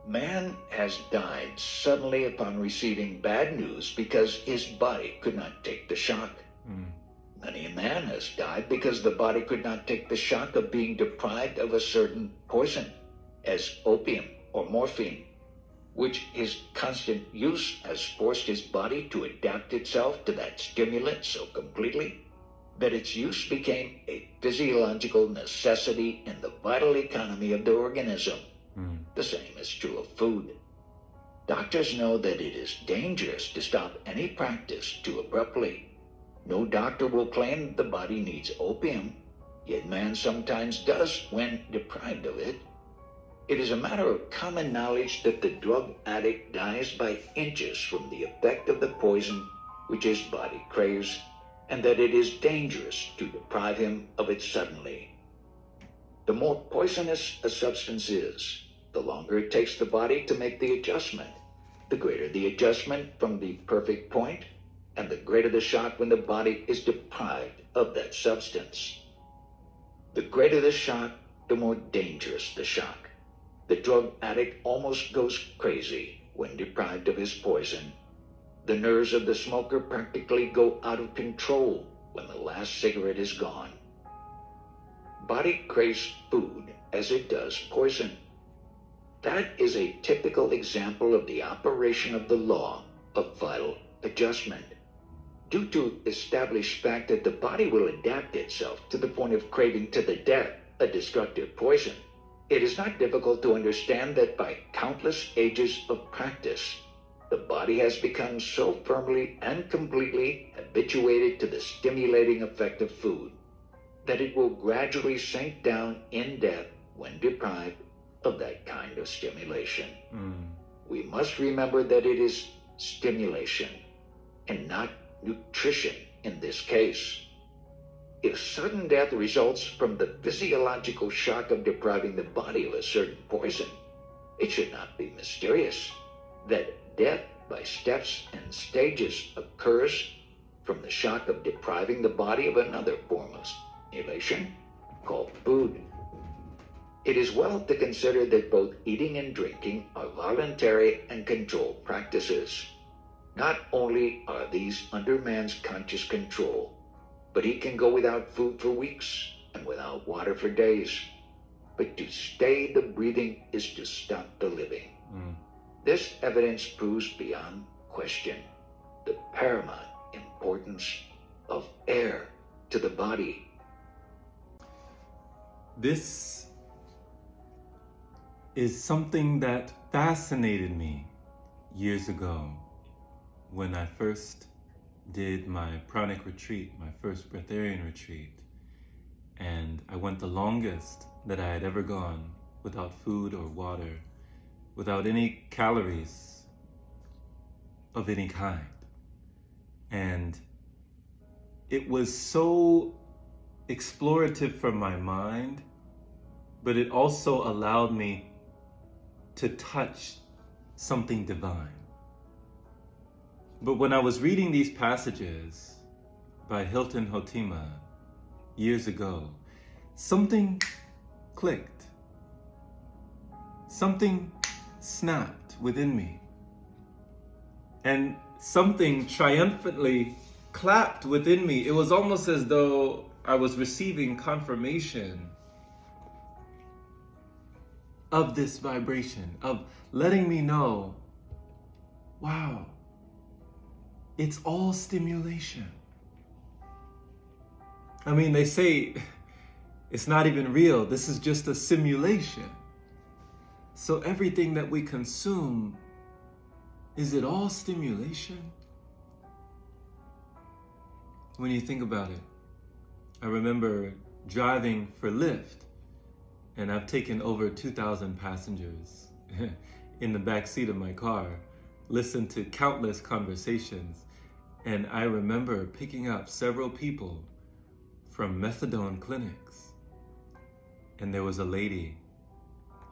Man has died suddenly upon receiving bad news because his body could not take the shock. Many a man has died because the body could not take the shock of being deprived of a certain poison, as opium or morphine, which his constant use has forced his body to adapt itself to that stimulant so completely that its use became a physiological necessity in the vital economy of the organism. The same is true of food. Doctors know that it is dangerous to stop any practice too abruptly. No doctor will claim the body needs opium, yet man sometimes does when deprived of it. It is a matter of common knowledge that the drug addict dies by inches from the effect of the poison which his body craves, and that it is dangerous to deprive him of it suddenly. The more poisonous a substance is, the longer it takes the body to make the adjustment. The greater the adjustment from the perfect point, and the greater the shock when the body is deprived of that substance. The greater the shock, the more dangerous the shock. The drug addict almost goes crazy when deprived of his poison. The nerves of the smoker practically go out of control when the last cigarette is gone. Body craves food as it does poison. That is a typical example of the operation of the law of vital adjustment. Due to established fact that the body will adapt itself to the point of craving to the death a destructive poison, it is not difficult to understand that by countless ages of practice, the body has become so firmly and completely habituated to the stimulating effect of food that it will gradually sink down in death when deprived of that kind of stimulation. We must remember that it is stimulation and not nutrition in this case. If sudden death results from the physiological shock of depriving the body of a certain poison, it should not be mysterious that death by steps and stages occurs from the shock of depriving the body of another form of stimulation called food. It is well to consider that both eating and drinking are voluntary and controlled practices. Not only are these under man's conscious control, but he can go without food for weeks and without water for days. But to stay the breathing is to stop the living. This evidence proves beyond question the paramount importance of air to the body. This is something that fascinated me years ago when I first did my pranic retreat, my first Breatharian retreat. And I went the longest that I had ever gone without food or water, without any calories of any kind. And it was so explorative for my mind, but it also allowed me to touch something divine. But when I was reading these passages by Hilton Hotema years ago, something clicked. Something snapped within me. And something triumphantly clapped within me. It was almost as though I was receiving confirmation of this vibration, of letting me know, wow, it's all stimulation. I mean, they say it's not even real. This is just a simulation. So everything that we consume, is it all stimulation? When you think about it, I remember driving for Lyft, and I've taken over 2,000 passengers in the back seat of my car, listened to countless conversations, and I remember picking up several people from methadone clinics. And there was a lady,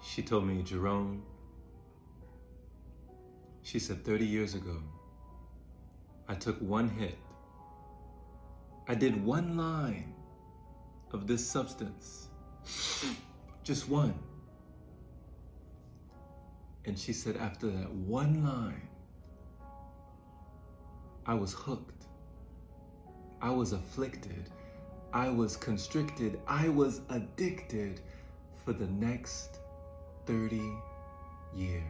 she told me, Jerome, she said, 30 years ago, I took one hit. I did one line of this substance, just one. And she said, after that one line, I was hooked. I was afflicted. I was constricted. I was addicted for the next 30 years.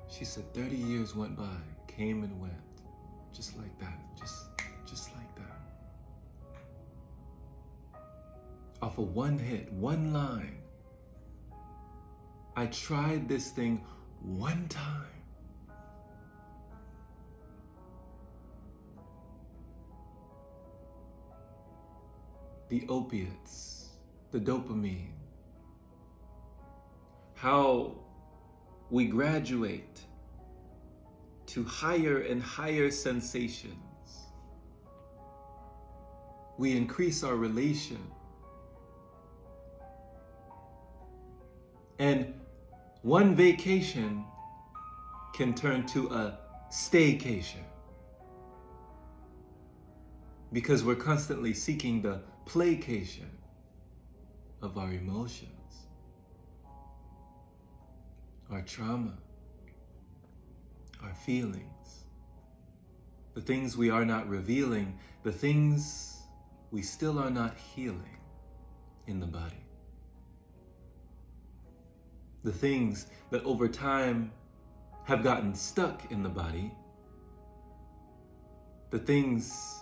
She said 30 years went by, came and went, just like that, just like that. Off of one hit, one line. I tried this thing one time. The opiates, the dopamine, how we graduate to higher and higher sensations. We increase our relation. And one vacation can turn to a staycation, because we're constantly seeking the placation of our emotions, our trauma, our feelings, the things we are not revealing, the things we still are not healing in the body, the things that over time have gotten stuck in the body, the things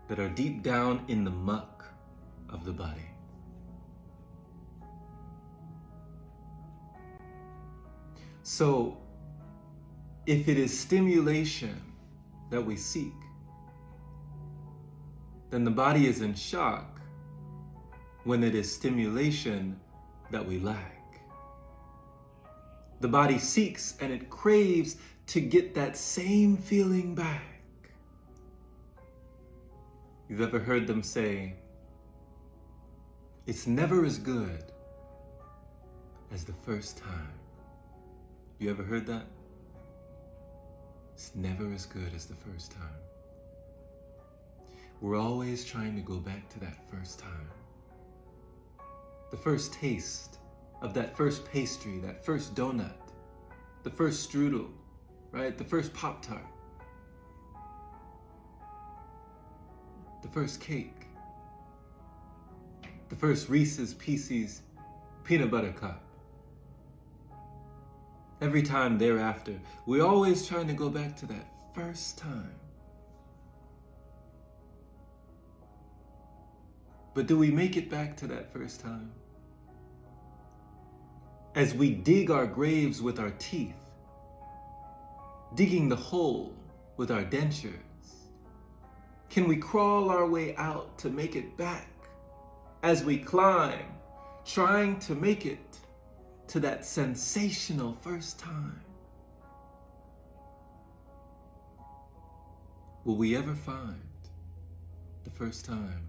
that are deep down in the muck of the body. So, if it is stimulation that we seek, then the body is in shock when it is stimulation that we lack. The body seeks and it craves to get that same feeling back. You've ever heard them say, it's never as good as the first time. You ever heard that? It's never as good as the first time. We're always trying to go back to that first time. The first taste of that first pastry, that first donut, the first strudel, right? The first Pop-Tart, the first cake, the first Reese's Pieces peanut butter cup. Every time thereafter, we're always trying to go back to that first time. But do we make it back to that first time? As we dig our graves with our teeth, digging the hole with our dentures, can we crawl our way out to make it back as we climb, trying to make it to that sensational first time? Will we ever find the first time?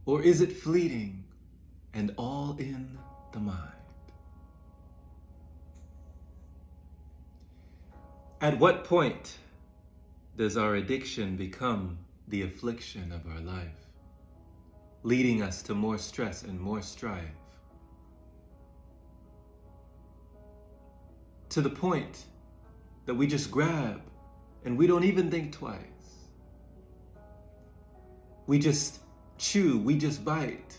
Or is it fleeting and all in the mind? At what point does our addiction become the affliction of our life, leading us to more stress and more strife? To the point that we just grab and we don't even think twice. We just chew, we just bite.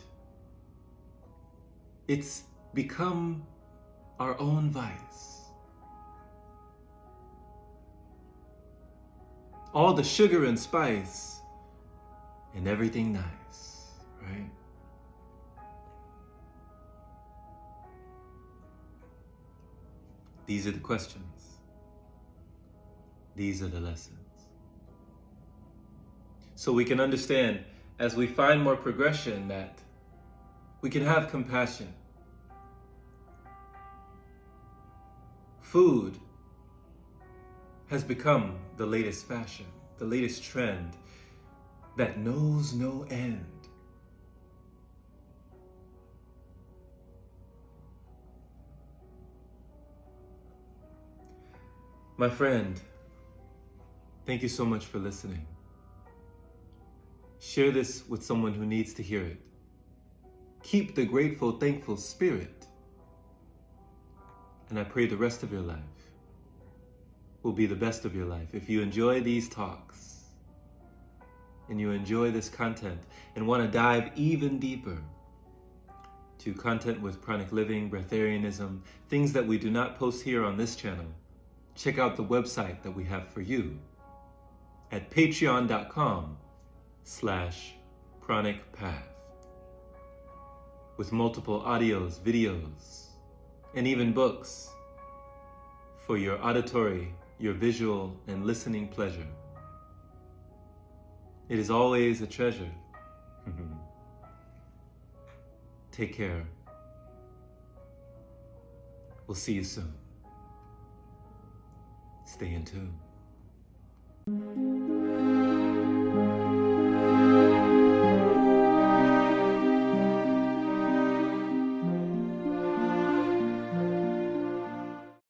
It's become our own vice. All the sugar and spice and everything nice, right? These are the questions. These are the lessons. So we can understand, as we find more progression, that we can have compassion. Food has become the latest fashion, the latest trend that knows no end. My friend, thank you so much for listening. Share this with someone who needs to hear it. Keep the grateful, thankful spirit And I pray the rest of your life will be the best of your life. If you enjoy these talks and you enjoy this content and want to dive even deeper to content with chronic living, breatharianism, things that we do not post here on this channel, check out the website that we have for you at patreon.com/chronicpath with multiple audios, videos, and even books for your auditory, your visual, and listening pleasure. It is always a treasure. Take care. We'll see you soon. Stay in tune.